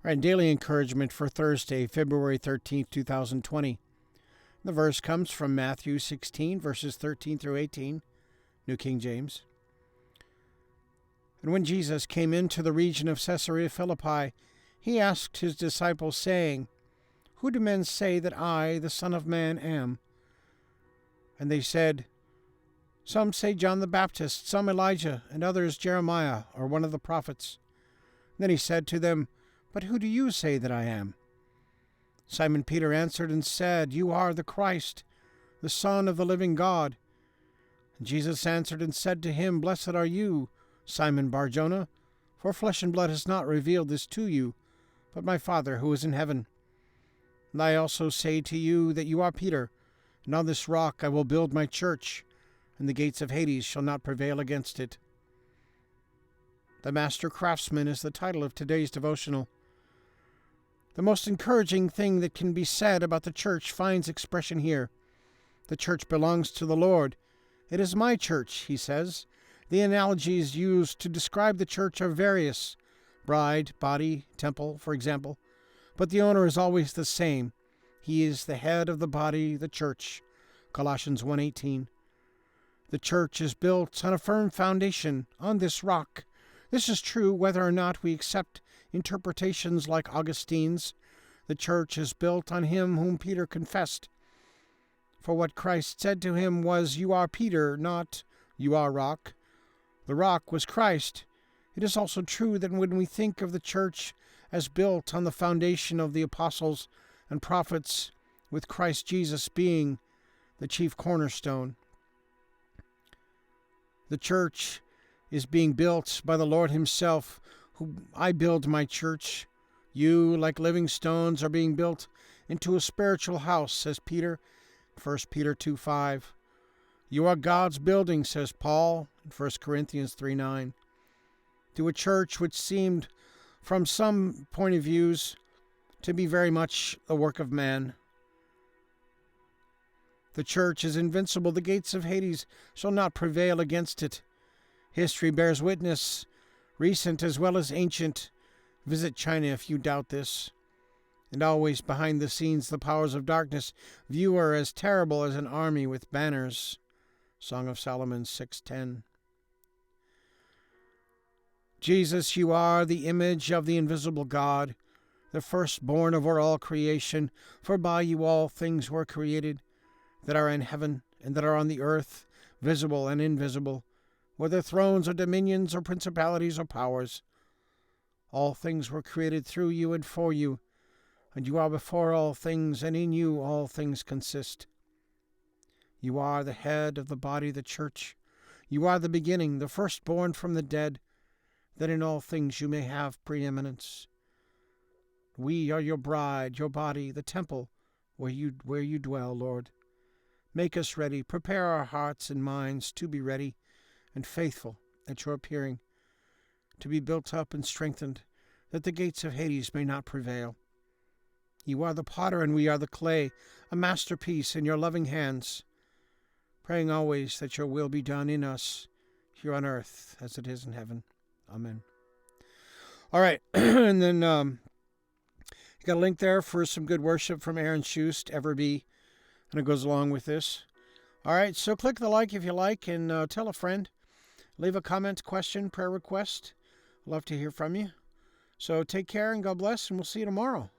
All right, daily encouragement for Thursday, February 13th, 2020. The verse comes from Matthew 16, verses 13 through 18, New King James. And when Jesus came into the region of Caesarea Philippi, he asked his disciples, saying, Who do men say that I, the Son of Man, am? And they said, Some say John the Baptist, some Elijah, and others Jeremiah, or one of the prophets. Then he said to them, But who do you say that I am? Simon Peter answered and said, You are the Christ, the Son of the living God. And Jesus answered and said to him, Blessed are you, Simon Bar-Jonah, for flesh and blood has not revealed this to you, but my Father who is in heaven. And I also say to you that you are Peter, and on this rock I will build my church, and the gates of Hades shall not prevail against it. The Master Craftsman is the title of today's devotional. The most encouraging thing that can be said about the church finds expression here. The church belongs to the Lord. It is my church, he says. The analogies used to describe the church are various. Bride, body, temple, for example. But the owner is always the same. He is the head of the body, the church. Colossians 1:18. The church is built on a firm foundation, on this rock. This is true whether or not we accept interpretations like Augustine's. The church is built on him whom Peter confessed. For what Christ said to him was, You are Peter, not you are rock. The rock was Christ. It is also true that when we think of the church as built on the foundation of the apostles and prophets, with Christ Jesus being the chief cornerstone, the church is being built by the Lord himself, who I build my church. You, like living stones, are being built into a spiritual house, says Peter, 1 Peter 2:5. You are God's building, says Paul, in 1 Corinthians 3:9. To a church which seemed, from some point of views, to be very much the work of man. The church is invincible. The gates of Hades shall not prevail against it. History bears witness, recent as well as ancient. Visit China if you doubt this. And always behind the scenes the powers of darkness view her as terrible as an army with banners. Song of Solomon 6:10. Jesus, you are the image of the invisible God, the firstborn over all creation, for by you all things were created, that are in heaven and that are on the earth, visible and invisible, whether thrones or dominions or principalities or powers. All things were created through you and for you, and you are before all things, and in you all things consist. You are the head of the body, the church. You are the beginning, the firstborn from the dead, that in all things you may have preeminence. We are your bride, your body, the temple where you dwell, Lord. Make us ready, prepare our hearts and minds to be ready and faithful at your appearing, to be built up and strengthened, that the gates of Hades may not prevail. You are the potter and we are the clay, a masterpiece in your loving hands, praying always that your will be done in us, here on earth as it is in heaven. Amen. All right, and then you got a link there for some good worship from Aaron Schust, Ever Be, and it goes along with this. All right, so click the like if you like, and tell a friend. Leave a comment, question, prayer request. Love to hear from you. So take care and God bless, and we'll see you tomorrow.